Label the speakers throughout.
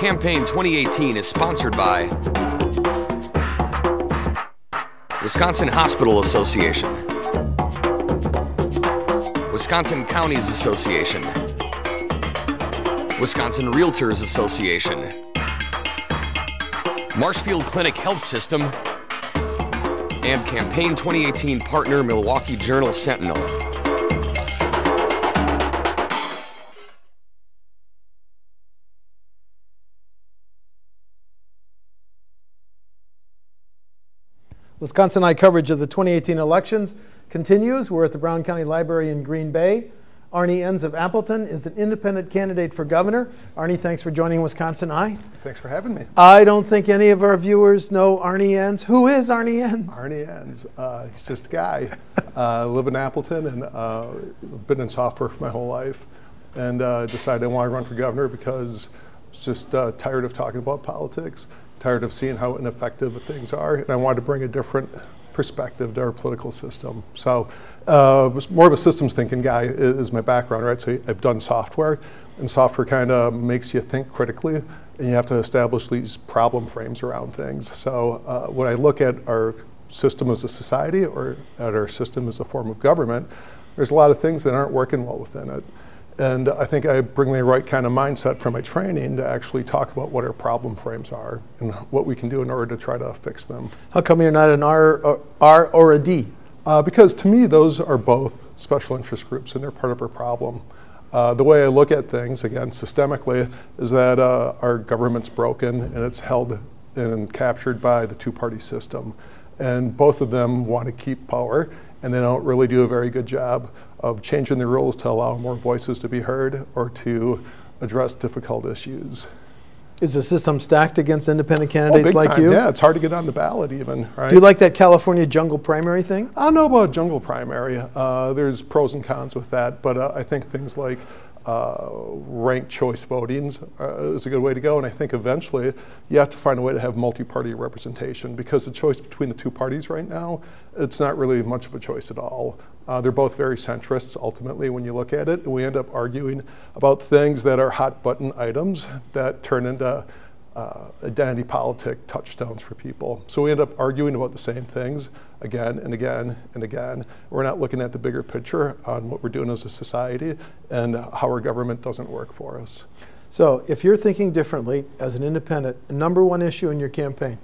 Speaker 1: Campaign 2018 is sponsored by Wisconsin Hospital Association, Wisconsin Counties Association, Wisconsin Realtors Association, Marshfield Clinic Health System, and Campaign 2018 partner Milwaukee Journal Sentinel.
Speaker 2: WisconsinEye coverage of the 2018 elections continues. We're at the Brown County Library in Green Bay. Arnie Enz of Appleton is an independent candidate for governor. Arnie, thanks for joining WisconsinEye.
Speaker 3: Thanks for having me.
Speaker 2: I don't think any of our viewers know Arnie Enz. Who is Arnie Enz?
Speaker 3: Arnie Enz. He's just a guy. I live in Appleton and been in software for my whole life. And decided I want to run for governor because I was just tired of talking about politics, tired of seeing how ineffective things are, and I wanted to bring a different perspective to our political system. So more of a systems thinking guy is my background, right? So I've done software, and software kind of makes you think critically, and you have to establish these problem frames around things. So when I look at our system as a society or at our system as a form of government, there's a lot of things that aren't working well within it. And I think I bring the right kind of mindset from my training to actually talk about what our problem frames are and what we can do in order to try to fix them.
Speaker 2: How come you're not an R or a D?
Speaker 3: Because to me, those are both special interest groups and they're part of our problem. The way I look at things, again, systemically, is that our government's broken and it's held and captured by the two-party system. And both of them want to keep power, and they don't really do a very good job of changing the rules to allow more voices to be heard or to address difficult issues.
Speaker 2: Is the system stacked against independent candidates like you?
Speaker 3: Yeah, it's hard to get on the ballot even, right?
Speaker 2: Do you like that California jungle primary thing?
Speaker 3: I don't know about jungle primary. There's pros and cons with that, but I think things like ranked choice voting is a good way to go, and I think eventually you have to find a way to have multi-party representation, because the choice between the two parties right now, it's not really much of a choice at all. They're both very centrists ultimately when you look at it, and we end up arguing about things that are hot button items that turn into identity politic touchstones for people. So we end up arguing about the same things again and again and again. We're not looking at the bigger picture on what we're doing as a society and how our government doesn't work for us.
Speaker 2: So if you're thinking differently as an independent, number one issue in your campaign,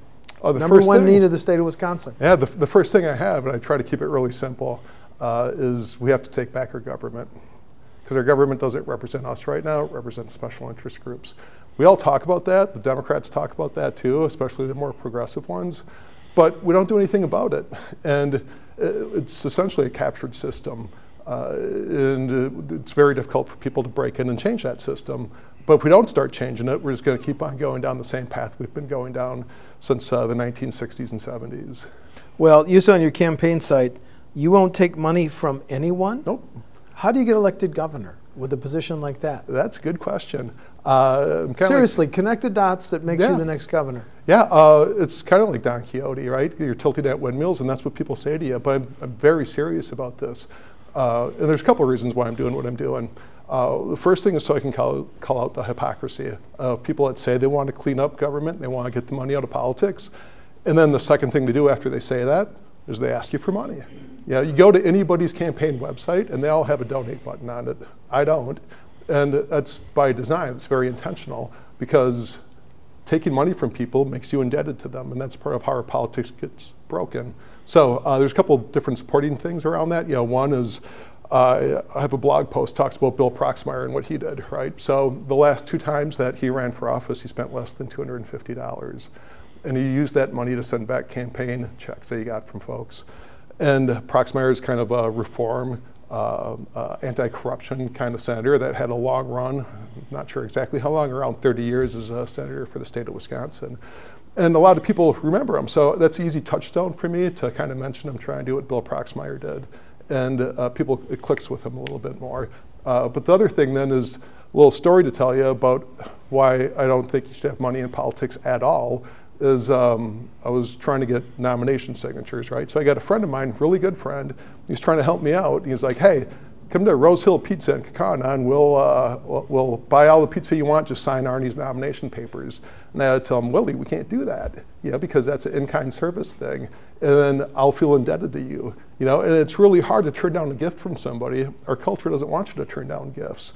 Speaker 3: the
Speaker 2: number one need of the state of Wisconsin.
Speaker 3: Yeah, the first thing I have, and I try to keep it really simple, is we have to take back our government. Because our government doesn't represent us right now, it represents special interest groups. We all talk about that, the Democrats talk about that too, especially the more progressive ones, but we don't do anything about it. And it's essentially a captured system. And it's very difficult for people to break in and change that system. But if we don't start changing it, we're just gonna keep on going down the same path we've been going down since the 1960s and 70s. Well,
Speaker 2: you said on your campaign site, you won't take money from anyone?
Speaker 3: Nope.
Speaker 2: How do you get elected governor with a position like that?
Speaker 3: That's a good question.
Speaker 2: Seriously, connect the dots that makes you the next governor.
Speaker 3: Yeah, it's kind of like Don Quixote, right? You're tilting at windmills, and that's what people say to you, but I'm very serious about this. And there's a couple of reasons why I'm doing what I'm doing. The first thing is so I can call out the hypocrisy of people that say they want to clean up government, they want to get the money out of politics. And then the second thing to do after they say that is they ask you for money. You go to anybody's campaign website and they all have a donate button on it. I don't. And that's by design. It's very intentional, because taking money from people makes you indebted to them, and that's part of how our politics gets broken. So there's a couple different supporting things around that. One is I have a blog post talks about Bill Proxmire and what he did, right? So the last 2 times that he ran for office, he spent less than $250. And he used that money to send back campaign checks that he got from folks. And Proxmire is kind of a reform, anti-corruption kind of senator that had a long run, not sure exactly how long, around 30 years as a senator for the state of Wisconsin. And a lot of people remember him, so that's an easy touchstone for me to kind of mention him trying to do what Bill Proxmire did. And it clicks with him a little bit more. But the other thing then is a little story to tell you about why I don't think you should have money in politics at all. Is I was trying to get nomination signatures, right? So I got a friend of mine, really good friend, he's trying to help me out. He's like, hey, come to Rose Hill Pizza in Kakana and we'll buy all the pizza you want, just sign Arnie's nomination papers. And I had to tell him, Willie, we can't do that, because that's an in-kind service thing. And then I'll feel indebted to you, and it's really hard to turn down a gift from somebody. Our culture doesn't want you to turn down gifts.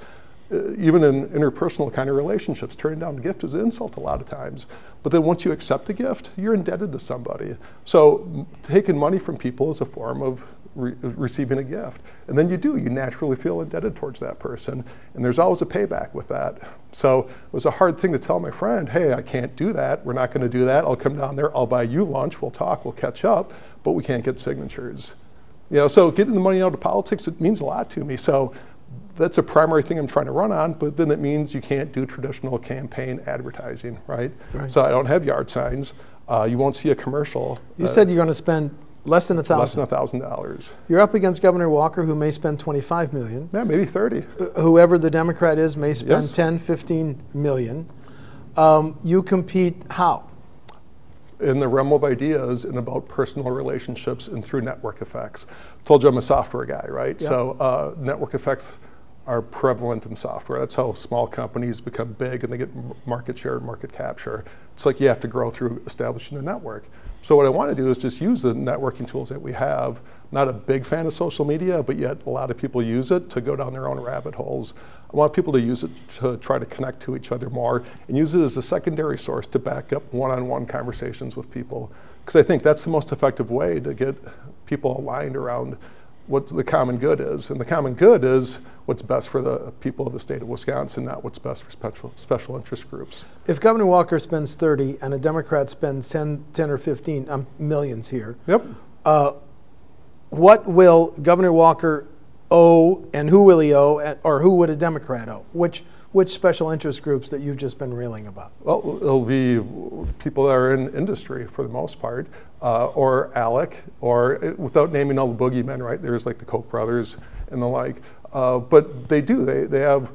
Speaker 3: Even in interpersonal kind of relationships, turning down a gift is an insult a lot of times. But then once you accept a gift, you're indebted to somebody. So taking money from people is a form of receiving a gift. And then you naturally feel indebted towards that person. And there's always a payback with that. So it was a hard thing to tell my friend, hey, I can't do that. We're not going to do that. I'll come down there. I'll buy you lunch. We'll talk. We'll catch up. But we can't get signatures. So getting the money out of politics, it means a lot to me. So that's a primary thing I'm trying to run on, but then it means you can't do traditional campaign advertising, right? So I don't have yard signs. You won't see a commercial.
Speaker 2: You said you're going to spend less than $1,000.
Speaker 3: Less than $1,000.
Speaker 2: You're up against Governor Walker, who may spend $25 million.
Speaker 3: Yeah, maybe 30.
Speaker 2: Whoever the Democrat is may spend 10, 15 million. You compete how?
Speaker 3: In the realm of ideas and about personal relationships and through network effects. I told you I'm a software guy, right?
Speaker 2: Yep.
Speaker 3: So network effects are prevalent in software. That's how small companies become big and they get market share and market capture. It's like you have to grow through establishing a network. So what I want to do is just use the networking tools that we have. Not a big fan of social media, but yet a lot of people use it to go down their own rabbit holes. I want people to use it to try to connect to each other more and use it as a secondary source to back up one-on-one conversations with people. Because I think that's the most effective way to get people aligned around what the common good is. And the common good is what's best for the people of the state of Wisconsin, not what's best for special interest groups.
Speaker 2: If Governor Walker spends 30 and a Democrat spends 10 or 15 millions here,
Speaker 3: yep.
Speaker 2: What will Governor Walker owe and who will he owe, or who would a Democrat owe? Which special interest groups that you've just been railing about?
Speaker 3: Well, it'll be people that are in industry for the most part, or ALEC, or without naming all the boogeymen, right? There's like the Koch brothers and the like. But they have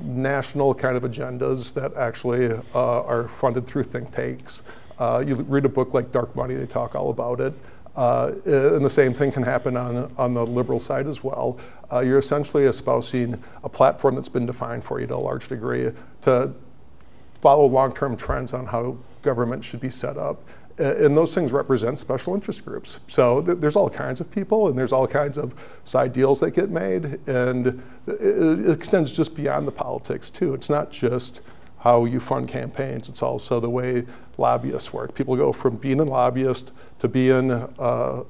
Speaker 3: national kind of agendas that actually are funded through think tanks. You read a book like Dark Money, they talk all about it. And the same thing can happen on the liberal side as well. You're essentially espousing a platform that's been defined for you to a large degree to follow long-term trends on how government should be set up. And those things represent special interest groups. So there's all kinds of people and there's all kinds of side deals that get made, and it extends just beyond the politics too. It's not just how you fund campaigns, it's also the way lobbyists work. People go from being a lobbyist to being an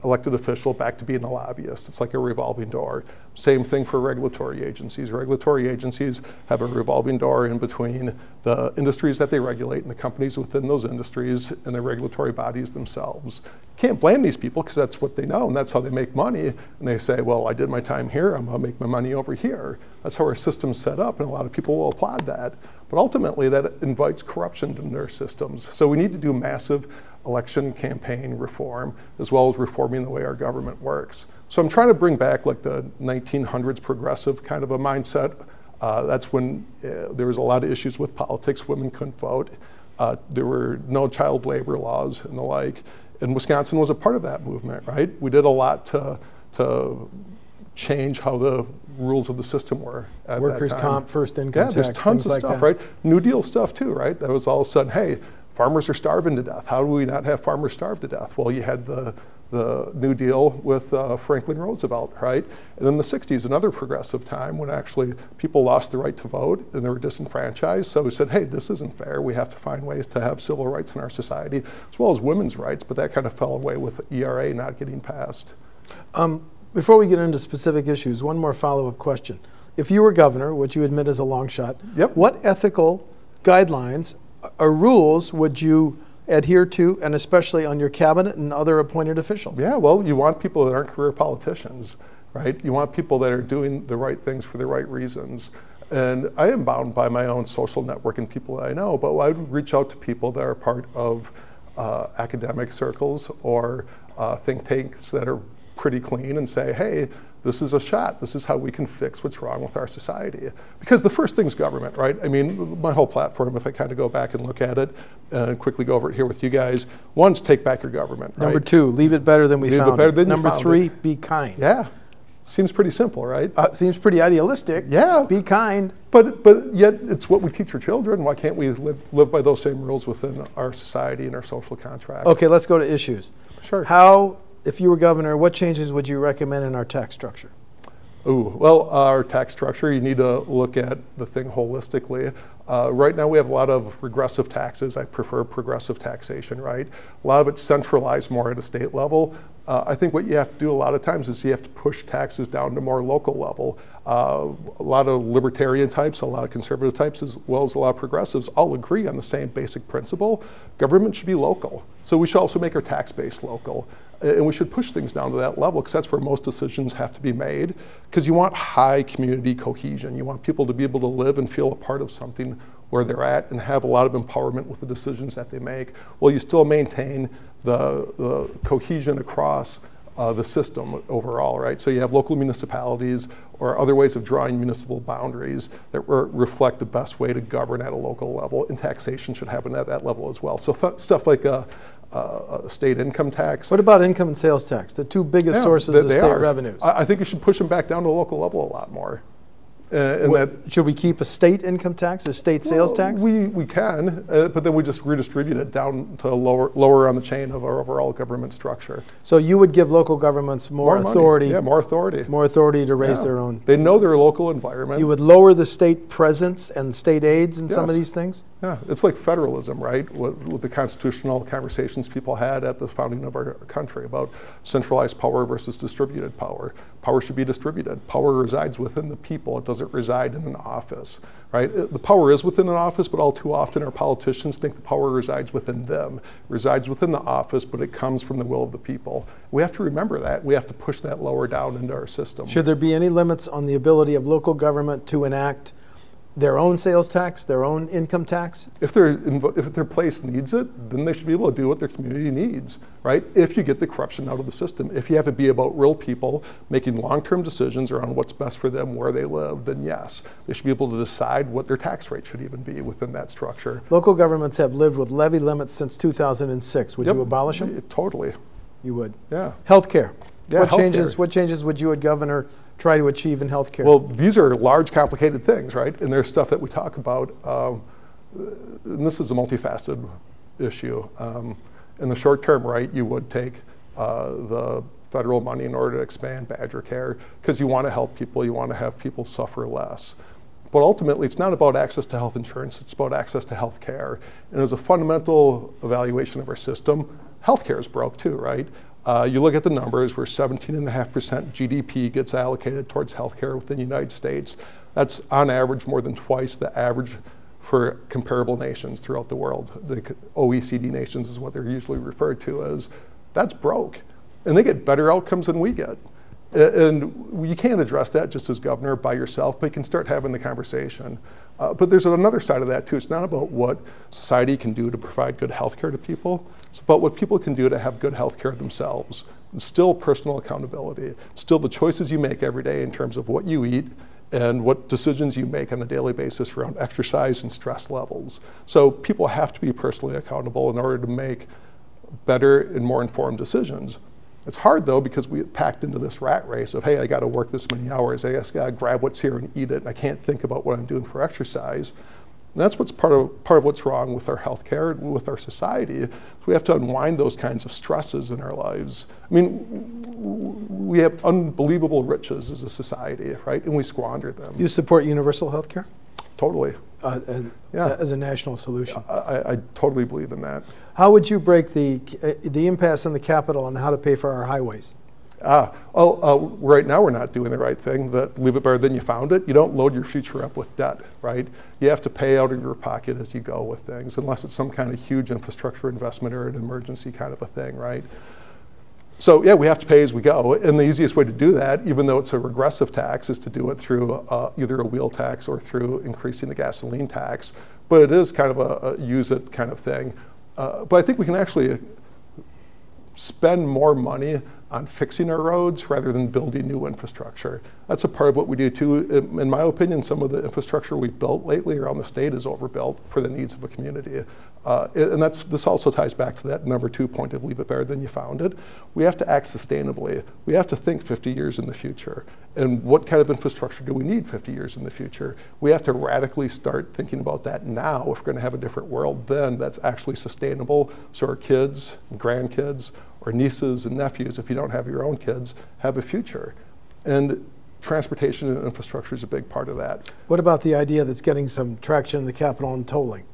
Speaker 3: elected official back to being a lobbyist. It's like a revolving door. Same thing for regulatory agencies. Regulatory agencies have a revolving door in between the industries that they regulate and the companies within those industries and the regulatory bodies themselves. Can't blame these people because that's what they know and that's how they make money. And they say, well, I did my time here, I'm gonna make my money over here. That's how our system's set up, and a lot of people will applaud that. But ultimately that invites corruption into their systems. So we need to do massive election campaign reform as well as reforming the way our government works. So I'm trying to bring back like the 1900s progressive kind of a mindset. That's when there was a lot of issues with politics. Women couldn't vote. There were no child labor laws and the like. And Wisconsin was a part of that movement, right? We did a lot to change how the rules of the system were at
Speaker 2: Workers'
Speaker 3: that time.
Speaker 2: comp, first income tax,
Speaker 3: there's tons of
Speaker 2: like
Speaker 3: stuff,
Speaker 2: that.
Speaker 3: right? New Deal stuff too, right? That was all of a sudden, hey, farmers are starving to death. How do we not have farmers starve to death? Well, you had the New Deal with Franklin Roosevelt, right? And then the 60s, another progressive time when actually people lost the right to vote and they were disenfranchised. So we said, hey, this isn't fair. We have to find ways to have civil rights in our society, as well as women's rights, but that kind of fell away with the ERA not getting passed.
Speaker 2: Before we get into specific issues, one more follow-up question. If you were governor, which you admit is a long shot,
Speaker 3: yep.
Speaker 2: What ethical guidelines or rules would you adhere to, and especially on your cabinet and other appointed officials?
Speaker 3: Yeah, well, you want people that aren't career politicians, right? You want people that are doing the right things for the right reasons. And I am bound by my own social network and people that I know, but I would reach out to people that are part of academic circles or think tanks that are pretty clean and say, hey, this is a shot. This is how we can fix what's wrong with our society. Because the first thing's government, right? I mean, my whole platform, if I kind of go back and look at it and quickly go over it here with you guys, one's take back your government, right?
Speaker 2: Number two, leave it better than we found it.
Speaker 3: Number
Speaker 2: three, be kind.
Speaker 3: Yeah. Seems pretty simple, right?
Speaker 2: Seems pretty idealistic.
Speaker 3: Yeah.
Speaker 2: Be kind.
Speaker 3: But yet it's what we teach our children. Why can't we live by those same rules within our society and our social contract?
Speaker 2: Okay, let's go to issues.
Speaker 3: Sure.
Speaker 2: How, if you were governor, what changes would you recommend in our tax structure?
Speaker 3: Ooh, well, our tax structure, you need to look at the thing holistically. Right now we have a lot of regressive taxes. I prefer progressive taxation, right? A lot of it's centralized more at a state level. I think what you have to do a lot of times is you have to push taxes down to more local level. A lot of libertarian types, a lot of conservative types, as well as a lot of progressives all agree on the same basic principle. Government should be local. So we should also make our tax base local. And we should push things down to that level because that's where most decisions have to be made, because you want high community cohesion. You want people to be able to live and feel a part of something where they're at and have a lot of empowerment with the decisions that they make, while you still maintain the cohesion across the system overall, right? So you have local municipalities or other ways of drawing municipal boundaries that reflect the best way to govern at a local level, and taxation should happen at that level as well. So stuff like a state income tax.
Speaker 2: What about income and sales tax, the two biggest sources of state revenues?
Speaker 3: I think you should push them back down to the local level a lot more.
Speaker 2: Should we keep a state income tax, a state sales tax?
Speaker 3: We can, but then we just redistribute it down to lower on the chain of our overall government structure.
Speaker 2: So you would give local governments more authority.
Speaker 3: Yeah, more authority.
Speaker 2: More authority to raise their own.
Speaker 3: They know their local environment.
Speaker 2: You would lower the state presence and state aids in some of these things?
Speaker 3: Yeah, it's like federalism, right? With the constitutional conversations people had at the founding of our country about centralized power versus distributed power. Power should be distributed. Power resides within the people. It doesn't reside in an office, right? The power is within an office, but all too often our politicians think the power resides within them. It resides within the office, but it comes from the will of the people. We have to remember that. We have to push that lower down into our system.
Speaker 2: Should there be any limits on the ability of local government to enact their own sales tax, their own income tax?
Speaker 3: If their place needs it, then they should be able to do what their community needs, right? If you get the corruption out of the system, if you have it be about real people making long-term decisions around what's best for them where they live, then yes, they should be able to decide what their tax rate should even be within that structure.
Speaker 2: Local governments have lived with levy limits since 2006. Would you abolish them?
Speaker 3: Totally.
Speaker 2: You would?
Speaker 3: Yeah.
Speaker 2: Healthcare.
Speaker 3: Yeah,
Speaker 2: What changes would you, as governor, try to achieve in healthcare?
Speaker 3: Well, these are large, complicated things, right? And there's stuff that we talk about, and this is a multifaceted issue. In the short term, right, you would take the federal money in order to expand Badger Care because you want to help people, you want to have people suffer less. But ultimately, it's not about access to health insurance, it's about access to health care. And as a fundamental evaluation of our system, health care is broke too, right? You look at the numbers where 17.5% GDP gets allocated towards healthcare within the United States. That's on average more than twice the average for comparable nations throughout the world. The OECD nations is what they're usually referred to as. That's broke. And they get better outcomes than we get. And you can't address that just as governor by yourself, but you can start having the conversation. But there's another side of that too. It's not about what society can do to provide good health care to people. It's about what people can do to have good health care themselves. It's still personal accountability. It's still the choices you make every day in terms of what you eat and what decisions you make on a daily basis around exercise and stress levels. So people have to be personally accountable in order to make better and more informed decisions. It's hard though because we get packed into this rat race of, hey, I got to work this many hours. I just got to grab what's here and eat it. And I can't think about what I'm doing for exercise. And that's what's part of what's wrong with our healthcare and with our society. So we have to unwind those kinds of stresses in our lives. I mean, we have unbelievable riches as a society, right? And we squander them.
Speaker 2: You support universal health care?
Speaker 3: Totally.
Speaker 2: As a national solution.
Speaker 3: I totally believe in that.
Speaker 2: How would you break the impasse in the Capitol on how to pay for our highways?
Speaker 3: Right now we're not doing the right thing. Leave it better than you found it. You don't load your future up with debt, right? You have to pay out of your pocket as you go with things, unless it's some kind of huge infrastructure investment or an emergency kind of a thing, right? So yeah, we have to pay as we go. And the easiest way to do that, even though it's a regressive tax, is to do it through either a wheel tax or through increasing the gasoline tax. But it is kind of a use it kind of thing. But I think we can actually spend more money on fixing our roads rather than building new infrastructure. That's a part of what we do too. In my opinion, some of the infrastructure we've built lately around the state is overbuilt for the needs of a community. And this also ties back to that number 2 point of leave it better than you found it. We have to act sustainably. We have to think 50 years in the future. And what kind of infrastructure do we need 50 years in the future? We have to radically start thinking about that now if we're going to have a different world then that's actually sustainable, so our kids and grandkids or nieces and nephews, if you don't have your own kids, have a future. And transportation and infrastructure is a big part of that.
Speaker 2: What about the idea that's getting some traction in the Capitol on tolling?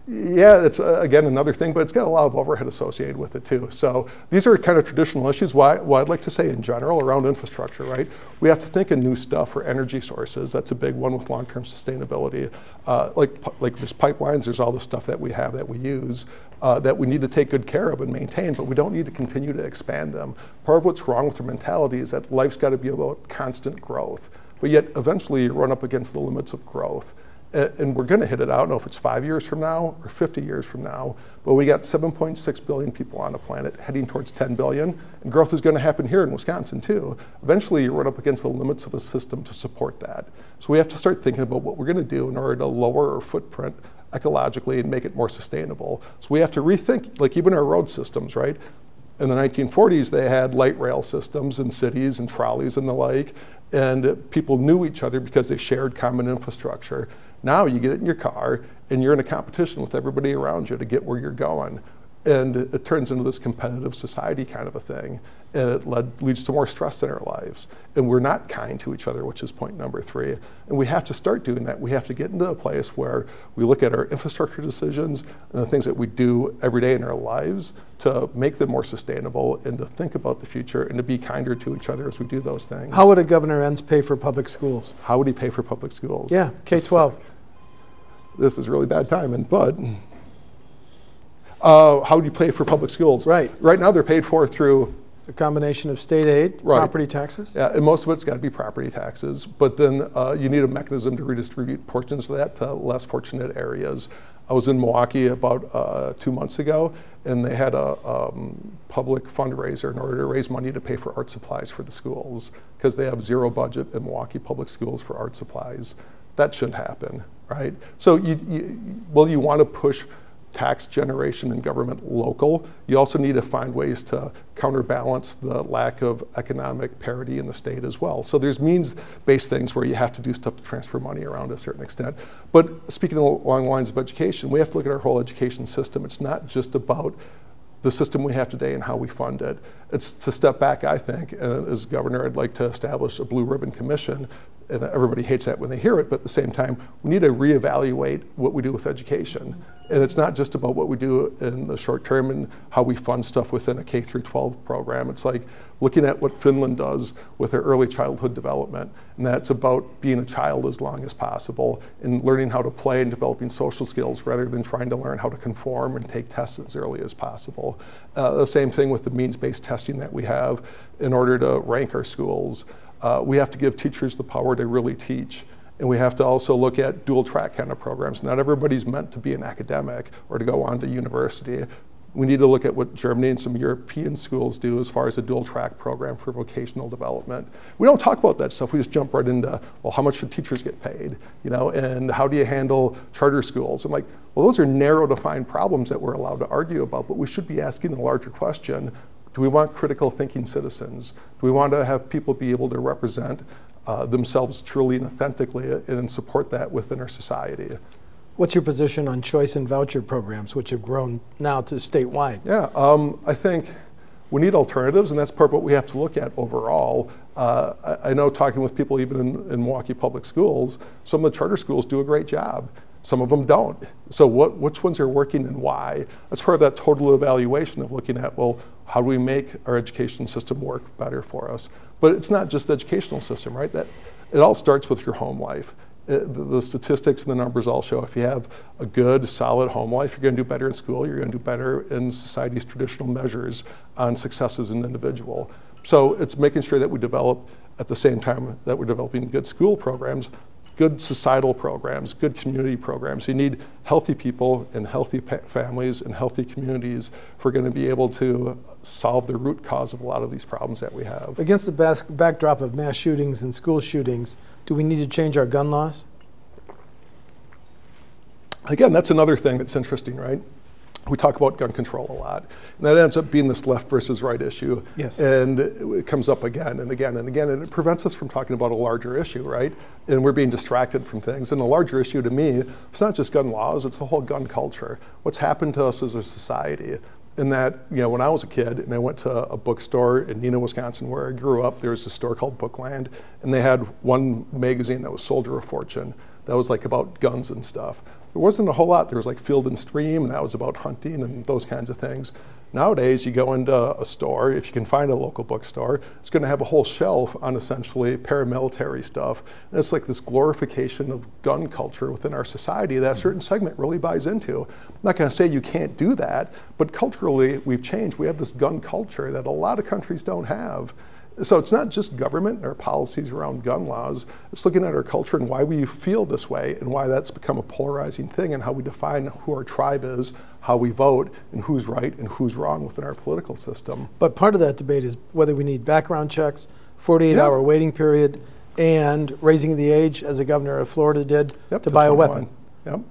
Speaker 3: Yeah, it's again another thing, but it's got a lot of overhead associated with it too. So these are kind of traditional issues. What I'd like to say in general around infrastructure, right? We have to think of new stuff for energy sources. That's a big one with long-term sustainability. Like there's pipelines, there's all the stuff that we have that we use that we need to take good care of and maintain, but we don't need to continue to expand them. Part of what's wrong with our mentality is that life's got to be about constant growth, but yet eventually you run up against the limits of growth. And we're going to hit it. I don't know if it's 5 years from now or 50 years from now, but we got 7.6 billion people on the planet heading towards 10 billion, and growth is going to happen here in Wisconsin too. Eventually you run up against the limits of a system to support that. So we have to start thinking about what we're going to do in order to lower our footprint ecologically and make it more sustainable. So we have to rethink, like even our road systems, right? In the 1940s, they had light rail systems in cities and trolleys and the like, and people knew each other because they shared common infrastructure. Now you get in your car and you're in a competition with everybody around you to get where you're going. And it turns into this competitive society kind of a thing. And it leads to more stress in our lives. And we're not kind to each other, which is point number 3. And we have to start doing that. We have to get into a place where we look at our infrastructure decisions and the things that we do every day in our lives to make them more sustainable and to think about the future and to be kinder to each other as we do those things.
Speaker 2: How would a Governor Enz pay for public schools?
Speaker 3: How would he pay for public schools?
Speaker 2: Yeah, K-12.
Speaker 3: This is really bad timing, but how do you pay for public schools?
Speaker 2: Right.
Speaker 3: Right now they're paid for through
Speaker 2: a combination of state aid,
Speaker 3: right.
Speaker 2: property taxes?
Speaker 3: Yeah, and most of it's got to be property taxes, but then you need a mechanism to redistribute portions of that to less fortunate areas. I was in Milwaukee about 2 months ago, and they had a public fundraiser in order to raise money to pay for art supplies for the schools, because they have zero budget in Milwaukee public schools for art supplies. That shouldn't happen, right? So you want to push tax generation and government local. You also need to find ways to counterbalance the lack of economic parity in the state as well. So there's means-based things where you have to do stuff to transfer money around to a certain extent. But speaking along the lines of education, we have to look at our whole education system. It's not just about the system we have today and how we fund it. It's to step back, I think, and as governor, I'd like to establish a blue ribbon commission, and everybody hates that when they hear it, but at the same time, we need to reevaluate what we do with education. And it's not just about what we do in the short term and how we fund stuff within a K through 12 program. It's like looking at what Finland does with their early childhood development. And that's about being a child as long as possible and learning how to play and developing social skills rather than trying to learn how to conform and take tests as early as possible. The same thing with the means-based testing that we have in order to rank our schools. We have to give teachers the power to really teach. And we have to also look at dual track kind of programs. Not everybody's meant to be an academic or to go on to university. We need to look at what Germany and some European schools do as far as a dual track program for vocational development. We don't talk about that stuff. We just jump right into, well, how much should teachers get paid? You know, and how do you handle charter schools? I'm like, well, those are narrow defined problems that we're allowed to argue about, but we should be asking the larger question, do we want critical thinking citizens? Do we want to have people be able to represent themselves truly and authentically and support that within our society?
Speaker 2: What's your position on choice and voucher programs, which have grown now to statewide?
Speaker 3: Yeah, I think we need alternatives, and that's part of what we have to look at overall. I know talking with people even in Milwaukee Public Schools, some of the charter schools do a great job. Some of them don't. So which ones are working and why? That's part of that total evaluation of looking at, well, how do we make our education system work better for us? But it's not just the educational system, right? That it all starts with your home life. The statistics and the numbers all show if you have a good, solid home life, you're going to do better in school, you're going to do better in society's traditional measures on success as an individual. So it's making sure that we develop, at the same time that we're developing good school programs, good societal programs, good community programs. You need healthy people and healthy families and healthy communities if we're going to be able to solve the root cause of a lot of these problems that we have.
Speaker 2: Against the backdrop of mass shootings and school shootings, do we need to change our gun laws?
Speaker 3: Again, that's another thing that's interesting, right? We talk about gun control a lot, and that ends up being this left versus right issue.
Speaker 2: Yes.
Speaker 3: And it comes up again and again and again, and it prevents us from talking about a larger issue, right? And we're being distracted from things. And the larger issue to me, it's not just gun laws, it's the whole gun culture. What's happened to us as a society. In that, you know, when I was a kid and I went to a bookstore in Neenah, Wisconsin, where I grew up, there was a store called Bookland, and they had one magazine that was Soldier of Fortune. That was like about guns and stuff. There wasn't a whole lot. There was like Field and Stream, and that was about hunting and those kinds of things. Nowadays, you go into a store, if you can find a local bookstore, it's going to have a whole shelf on essentially paramilitary stuff. And it's like this glorification of gun culture within our society that a certain segment really buys into. I'm not going to say you can't do that, but culturally, we've changed. We have this gun culture that a lot of countries don't have. So it's not just government or policies around gun laws, it's looking at our culture and why we feel this way and why that's become a polarizing thing and how we define who our tribe is, how we vote, and who's right and who's wrong within our political system.
Speaker 2: But part of that debate is whether we need background checks, 48-hour waiting period, and raising the age, as the governor of Florida did, to buy 21. A weapon.
Speaker 3: Yep.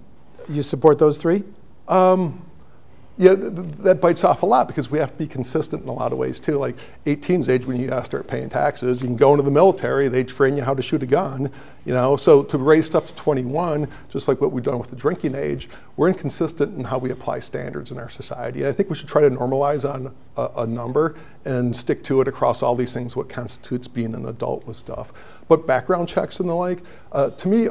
Speaker 2: You support those three?
Speaker 3: Yeah, that bites off a lot because we have to be consistent in a lot of ways too. Like 18's age when you gotta start paying taxes, you can go into the military, they train you how to shoot a gun, you know? So to raise stuff to 21, just like what we've done with the drinking age, we're inconsistent in how we apply standards in our society. And I think we should try to normalize on a number and stick to it across all these things, what constitutes being an adult with stuff. But background checks and the like, to me,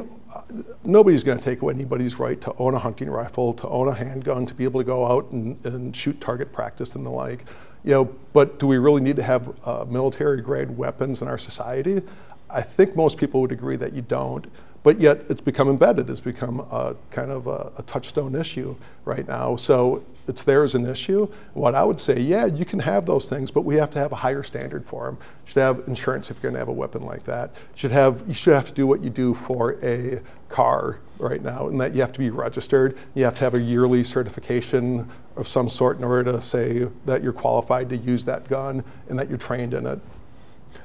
Speaker 3: nobody's going to take away anybody's right to own a hunting rifle, to own a handgun, to be able to go out and shoot target practice and the like. You know, but do we really need to have military-grade weapons in our society? I think most people would agree that you don't, but yet it's become embedded. It's become a kind of a touchstone issue right now. So it's there as an issue. What I would say, yeah, you can have those things, but we have to have a higher standard for them. You should have insurance if you're gonna have a weapon like that. You should have to do what you do for a car right now, and that you have to be registered. You have to have a yearly certification of some sort in order to say that you're qualified to use that gun and that you're trained in it.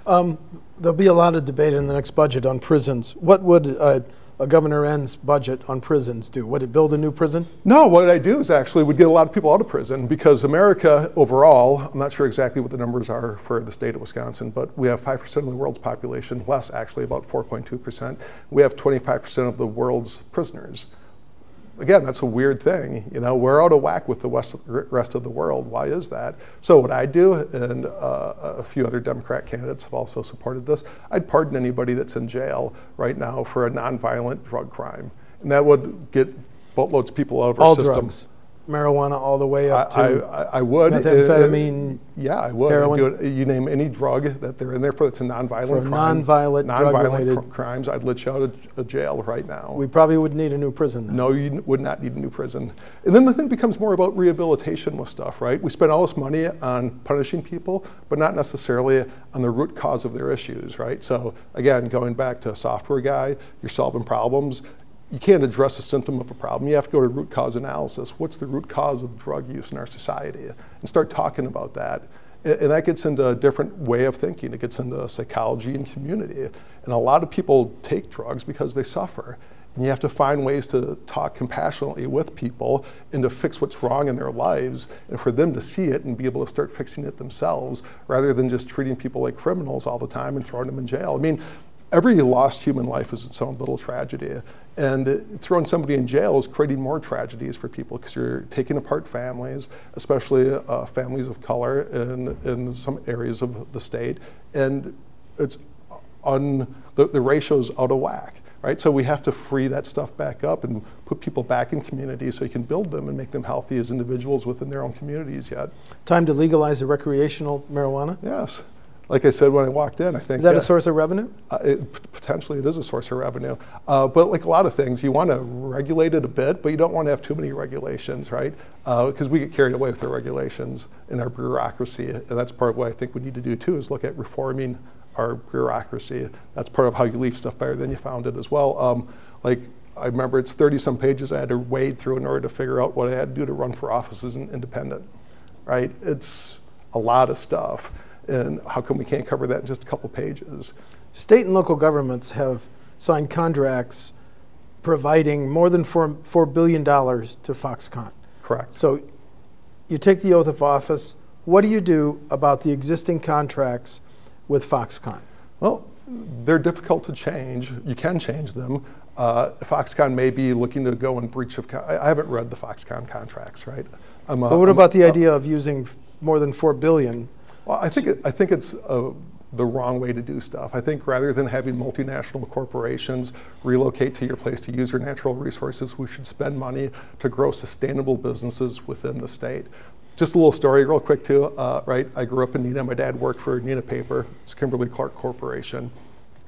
Speaker 2: There'll be a lot of debate in the next budget on prisons. What would a Governor Enz budget on prisons do? Would it build a new prison?
Speaker 3: No, what I do is actually would get a lot of people out of prison because America overall, I'm not sure exactly what the numbers are for the state of Wisconsin, but we have 5% of the world's population, less actually, about 4.2%. We have 25% of the world's prisoners. Again, that's a weird thing. You know, we're out of whack with the rest of the world. Why is that? So what I do, and a few other Democrat candidates have also supported this, I'd pardon anybody that's in jail right now for a nonviolent drug crime. And that would get boatloads of people out of our system.
Speaker 2: Drugs. Marijuana all the way up to
Speaker 3: I would.
Speaker 2: Methamphetamine,
Speaker 3: yeah, I would.
Speaker 2: heroin.
Speaker 3: You name any drug that they're in there for that's a nonviolent crime.
Speaker 2: Nonviolent
Speaker 3: crimes, I'd let you out of jail right now.
Speaker 2: We probably would need a new prison then.
Speaker 3: No, you would not need a new prison. And then the thing becomes more about rehabilitation with stuff, right? We spend all this money on punishing people, but not necessarily on the root cause of their issues, right? So again, going back to a software guy, you're solving problems. You can't address a symptom of a problem. You have to go to root cause analysis. What's the root cause of drug use in our society? And start talking about that. And that gets into a different way of thinking. It gets into psychology and community. And a lot of people take drugs because they suffer. And you have to find ways to talk compassionately with people and to fix what's wrong in their lives and for them to see it and be able to start fixing it themselves rather than just treating people like criminals all the time and throwing them in jail. I mean, every lost human life is its own little tragedy. And throwing somebody in jail is creating more tragedies for people because you're taking apart families, especially families of color in some areas of the state. And it's the ratio's out of whack, right? So we have to free that stuff back up and put people back in communities so you can build them and make them healthy as individuals within their own communities yet.
Speaker 2: Time to legalize the recreational marijuana?
Speaker 3: Yes. Like I said when I walked in, I think—
Speaker 2: Is that a source of revenue?
Speaker 3: Potentially it is a source of revenue. But like a lot of things, you want to regulate it a bit, but you don't want to have too many regulations, right? Because we get carried away with our regulations and our bureaucracy. And that's part of what I think we need to do too, is look at reforming our bureaucracy. That's part of how you leave stuff better than you found it as well. Like I remember it's 30-some pages I had to wade through in order to figure out what I had to do to run for office as an independent, right? a lot of stuff. And how come we can't cover that in just a couple pages?
Speaker 2: State and local governments have signed contracts providing more than $4 billion to Foxconn.
Speaker 3: Correct.
Speaker 2: So you take the oath of office. What do you do about the existing contracts with Foxconn?
Speaker 3: Well, they're difficult to change. You can change them. Foxconn may be looking to go in breach of, I haven't read the Foxconn contracts, right?
Speaker 2: But what about the idea of using more than $4 billion?
Speaker 3: Well, I think it's the wrong way to do stuff. I think rather than having multinational corporations relocate to your place to use your natural resources, we should spend money to grow sustainable businesses within the state. Just a little story real quick too, right? I grew up in Neenah. My dad worked for Neenah Paper. It's Kimberly-Clark Corporation.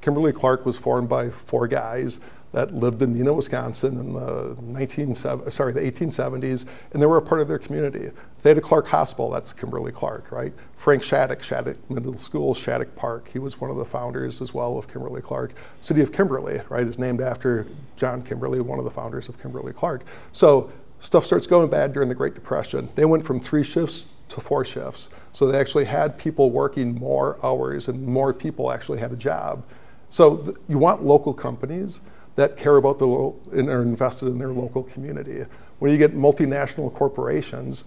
Speaker 3: Kimberly-Clark was formed by 4 guys that lived in Neenah, Wisconsin in the 1870s, and they were a part of their community. They had a Clark Hospital, that's Kimberly-Clark, right? Frank Shattuck, Shattuck Middle School, Shattuck Park, he was one of the founders as well of Kimberly-Clark. City of Kimberly, right, is named after John Kimberly, one of the founders of Kimberly-Clark. So stuff starts going bad during the Great Depression. They went from 3 shifts to 4 shifts. So they actually had people working more hours and more people actually had a job. So you want local companies that care about and are invested in their local community. When you get multinational corporations,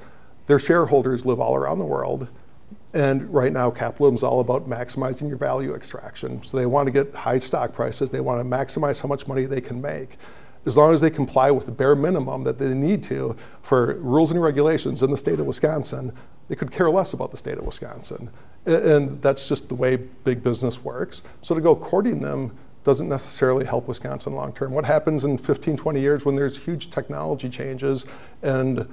Speaker 3: their shareholders live all around the world. And right now, capitalism is all about maximizing your value extraction. So they want to get high stock prices. They want to maximize how much money they can make. As long as they comply with the bare minimum that they need to for rules and regulations in the state of Wisconsin, they could care less about the state of Wisconsin. And that's just the way big business works. So to go courting them doesn't necessarily help Wisconsin long term. What happens in 15, 20 years when there's huge technology changes and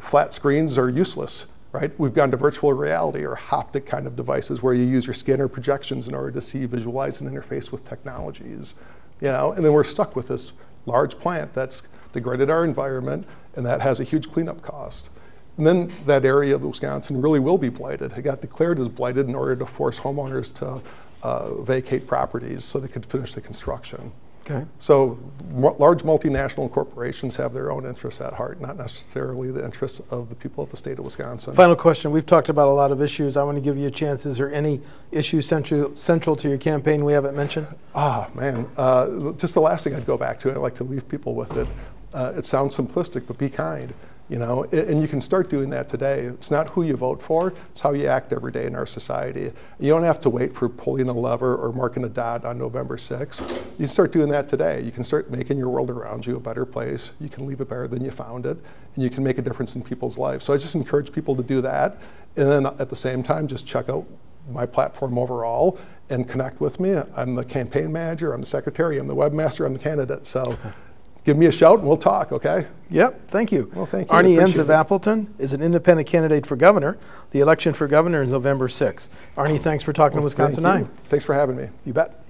Speaker 3: flat screens are useless, right? We've gone to virtual reality or haptic kind of devices where you use your scanner projections in order to see, visualize, and interface with technologies. And then we're stuck with this large plant that's degraded our environment, and that has a huge cleanup cost. And then that area of Wisconsin really will be blighted. It got declared as blighted in order to force homeowners to vacate properties so they could finish the construction.
Speaker 2: Okay.
Speaker 3: So large multinational corporations have their own interests at heart, not necessarily the interests of the people of the state of Wisconsin.
Speaker 2: Final question. We've talked about a lot of issues. I want to give you a chance. Is there any issue central to your campaign we haven't mentioned?
Speaker 3: Man. Just the last thing I'd go back to, and I'd like to leave people with it. It sounds simplistic, but be kind. And you can start doing that today. It's not who you vote for, it's how you act every day in our society. You don't have to wait for pulling a lever or marking a dot on November 6th. You can start doing that today. You can start making your world around you a better place. You can leave it better than you found it, and you can make a difference in people's lives. So I just encourage people to do that, and then at the same time, just check out my platform overall and connect with me. I'm the campaign manager, I'm the secretary, I'm the webmaster, I'm the candidate. So. Give me a shout and we'll talk, okay?
Speaker 2: Yep, thank you.
Speaker 3: Well, thank you.
Speaker 2: Arnie Enz of Appleton is an independent candidate for governor. The election for governor is November 6th. Arnie, thanks for talking to WisconsinEye.
Speaker 3: Thanks for having me.
Speaker 2: You bet.